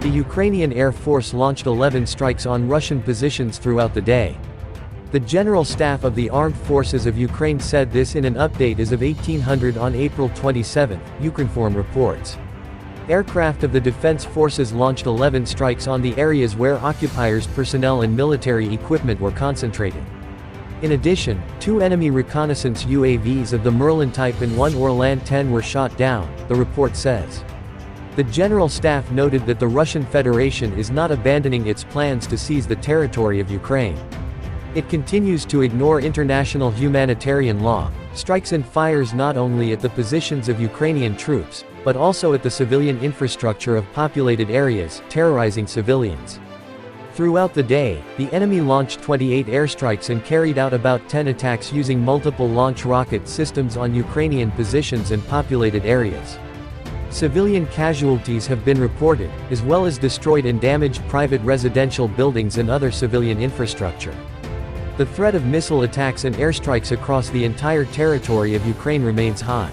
The Ukrainian Air Force launched 11 strikes on Russian positions throughout the day. The General Staff of the Armed Forces of Ukraine said this in an update as of 1800 on April 27, Ukrinform reports. Aircraft of the Defense Forces launched 11 strikes on the areas where occupiers' personnel and military equipment were concentrated. In addition, 2 enemy reconnaissance UAVs of the Merlin type and 1 Orlan 10 were shot down, the report says. The General Staff noted that the Russian Federation is not abandoning its plans to seize the territory of Ukraine. It continues to ignore international humanitarian law, strikes and fires not only at the positions of Ukrainian troops, but also at the civilian infrastructure of populated areas, terrorizing civilians. Throughout the day, the enemy launched 28 airstrikes and carried out about 10 attacks using multiple launch rocket systems on Ukrainian positions and populated areas. Civilian casualties have been reported, as well as destroyed and damaged private residential buildings and other civilian infrastructure. The threat of missile attacks and airstrikes across the entire territory of Ukraine remains high.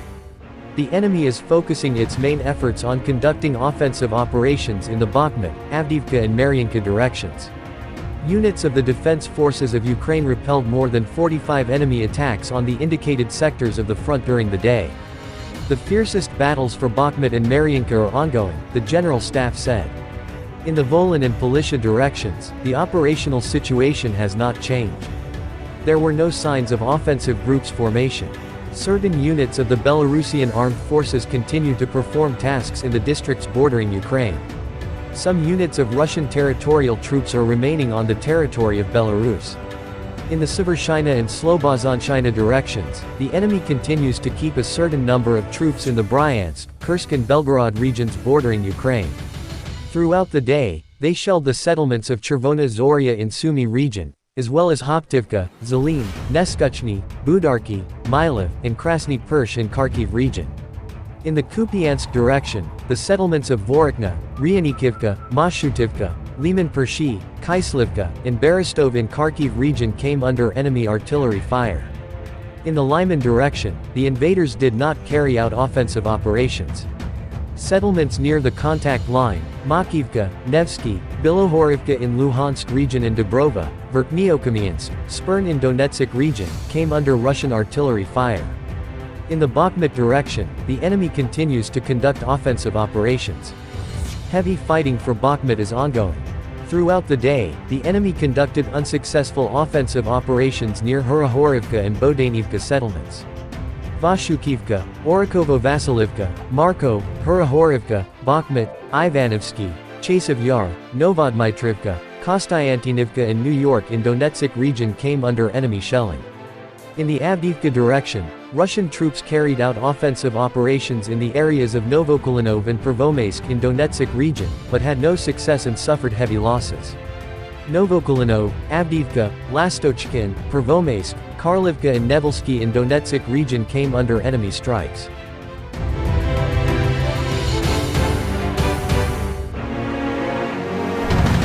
The enemy is focusing its main efforts on conducting offensive operations in the Bakhmut, Avdiivka and Mariinka directions. Units of the Defense Forces of Ukraine repelled more than 45 enemy attacks on the indicated sectors of the front during the day. The fiercest battles for Bakhmut and Mariinka are ongoing, the General Staff said. In the Volyn and Polishcha directions, the operational situation has not changed. There were no signs of offensive groups formation. Certain units of the Belarusian armed forces continue to perform tasks in the districts bordering Ukraine. Some units of Russian territorial troops are remaining on the territory of Belarus. In the Suvorshchina and Slobozhanshchina directions, the enemy continues to keep a certain number of troops in the Bryansk, Kursk and Belgorod regions bordering Ukraine. Throughout the day, they shelled the settlements of Chervona Zoria in Sumy region, as well as Hoptivka, Zelin, Neskuchny, Budarki, Mylev, and Krasny Persh in Kharkiv region. In the Kupiansk direction, the settlements of Vorokna, Ryanikivka, Mashutivka, Liman Pershi, Kyslivka, and Berestov in Kharkiv region came under enemy artillery fire. In the Lyman direction, the invaders did not carry out offensive operations. Settlements near the contact line, Makivka, Nevsky, Bilohorivka in Luhansk region and Dubrova, Verkhniokamyansk, Spern in Donetsk region, came under Russian artillery fire. In the Bakhmut direction, the enemy continues to conduct offensive operations. Heavy fighting for Bakhmut is ongoing. Throughout the day, the enemy conducted unsuccessful offensive operations near Hurahorivka and Bodanivka settlements. Vashukivka, Orikovo-Vasilivka, Marko, Hurahorivka, Bakhmut, Ivanovsky, Chasev Yar, Novodmitrivka, Kostiantinivka and New York in Donetsk region came under enemy shelling. In the Avdiivka direction, Russian troops carried out offensive operations in the areas of Novokulinov and Pervomaysk in Donetsk region, but had no success and suffered heavy losses. Novokulinov, Avdiivka, Lastochkin, Pervomaysk, Karlivka and Nevelsky in Donetsk region came under enemy strikes.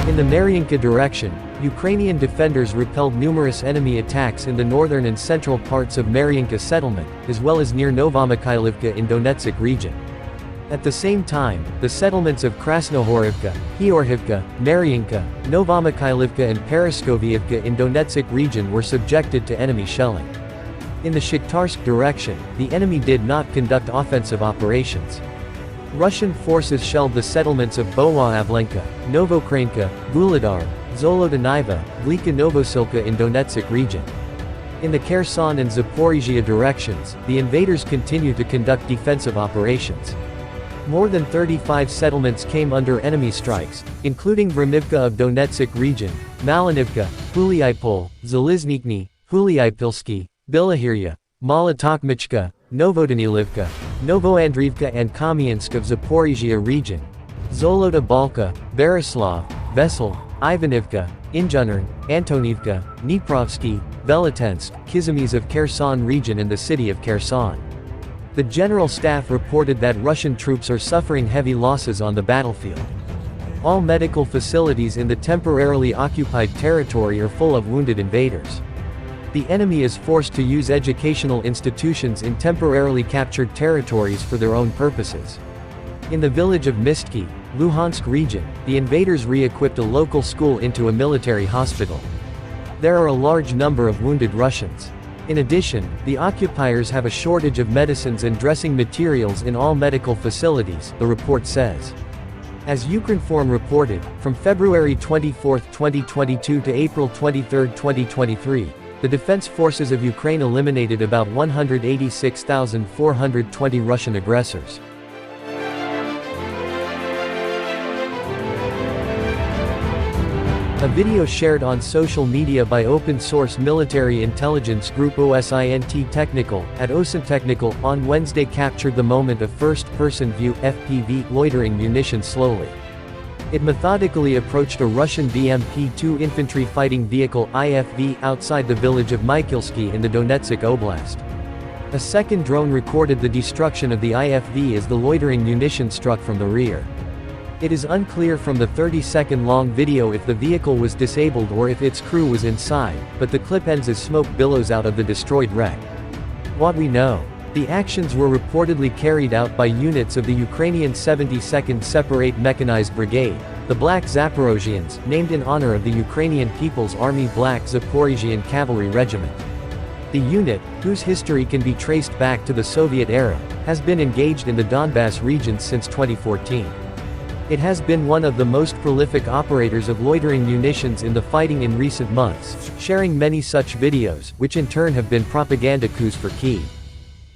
In the Mariinka direction, Ukrainian defenders repelled numerous enemy attacks in the northern and central parts of Mariinka settlement, as well as near Novomykhailivka in Donetsk region. At the same time, the settlements of Krasnohorivka, Heorhivka, Mariinka, Novomykhailivka and Pereskoviivka in Donetsk region were subjected to enemy shelling. In the Shakhtarsk direction, the enemy did not conduct offensive operations. Russian forces shelled the settlements of Bowa-Avlenka, Novokranka, Vuhledar, Zolotaniva, Glika Novosilka in Donetsk region. In the Kherson and Zaporizhia directions, the invaders continue to conduct defensive operations. More than 35 settlements came under enemy strikes, including Vremivka of Donetsk region, Malinivka, Huliaipol, Zaliznikny, Huliaipilsky, Bilahirya, Malotokmichka, Novodanilivka, Novoandriivka and Kamyansk of Zaporizhia region, Zolota Balka, Berislav, Vesel, Ivanivka, Injunern, Antonivka, Dniprovsky, Velitensk, Kizimys of Kherson region and the city of Kherson. The General Staff reported that Russian troops are suffering heavy losses on the battlefield. All medical facilities in the temporarily occupied territory are full of wounded invaders. The enemy is forced to use educational institutions in temporarily captured territories for their own purposes. In the village of Mistki, Luhansk region, the invaders re-equipped a local school into a military hospital. There are a large number of wounded Russians. In addition, the occupiers have a shortage of medicines and dressing materials in all medical facilities, the report says. As Ukrinform reported, from February 24, 2022 to April 23, 2023, the Defense Forces of Ukraine eliminated about 186,420 Russian aggressors. A video shared on social media by open-source military intelligence group OSINT Technical, at OSINT Technical, on Wednesday captured the moment of first-person view (FPV) loitering munitions slowly. It methodically approached a Russian BMP-2 infantry fighting vehicle (IFV) outside the village of Mykolsky in the Donetsk Oblast. A second drone recorded the destruction of the IFV as the loitering munition struck from the rear. It is unclear from the 30-second-long video if the vehicle was disabled or if its crew was inside, but the clip ends as smoke billows out of the destroyed wreck. What we know. The actions were reportedly carried out by units of the Ukrainian 72nd Separate Mechanized Brigade, the Black Zaporozhians, named in honor of the Ukrainian People's Army Black Zaporozhian Cavalry Regiment. The unit, whose history can be traced back to the Soviet era, has been engaged in the Donbas region since 2014. It has been one of the most prolific operators of loitering munitions in the fighting in recent months, sharing many such videos, which in turn have been propaganda coups for Kyiv.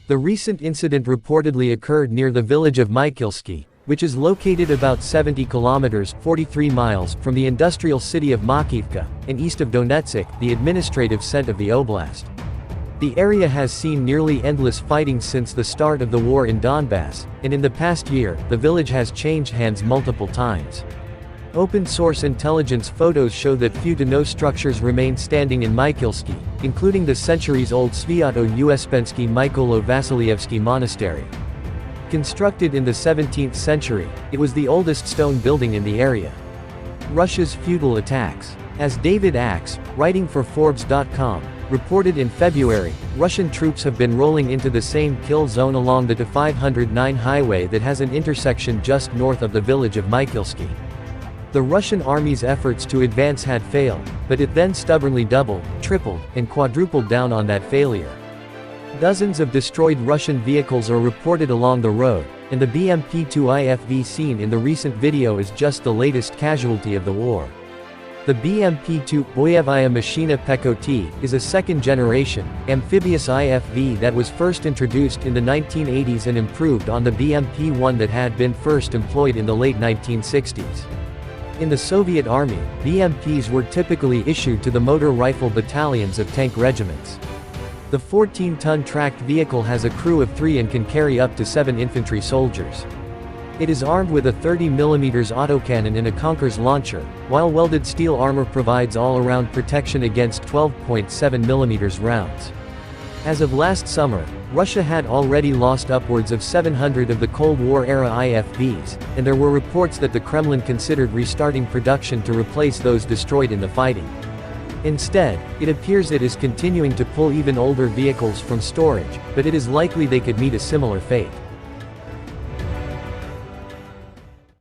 The recent incident reportedly occurred near the village of Mykolsky, which is located about 70 kilometers (43 miles) from the industrial city of Makivka, and east of Donetsk, the administrative center of the oblast. The area has seen nearly endless fighting since the start of the war in Donbas, and in the past year, the village has changed hands multiple times. Open-source intelligence photos show that few to no structures remain standing in Mykolsky, including the centuries-old Svyato-Uspensky Mykolo-Vasilyevsky Monastery. Constructed in the 17th century, it was the oldest stone building in the area. Russia's futile attacks. As David Axe, writing for Forbes.com, reported in February, Russian troops have been rolling into the same kill zone along the T-509 highway that has an intersection just north of the village of Mykolsky. The Russian army's efforts to advance had failed, but it then stubbornly doubled, tripled, and quadrupled down on that failure. Dozens of destroyed Russian vehicles are reported along the road, and the BMP-2 IFV seen in the recent video is just the latest casualty of the war. The BMP-2 Boyevaya Machina Pekoti is a second-generation, amphibious IFV that was first introduced in the 1980s and improved on the BMP-1 that had been first employed in the late 1960s. In the Soviet Army, BMPs were typically issued to the motor rifle battalions of tank regiments. The 14-ton tracked vehicle has a crew of 3 and can carry up to 7 infantry soldiers. It is armed with a 30mm autocannon and a Konkurs launcher, while welded steel armor provides all-around protection against 12.7mm rounds. As of last summer, Russia had already lost upwards of 700 of the Cold War-era IFVs, and there were reports that the Kremlin considered restarting production to replace those destroyed in the fighting. Instead, it appears it is continuing to pull even older vehicles from storage, but it is likely they could meet a similar fate.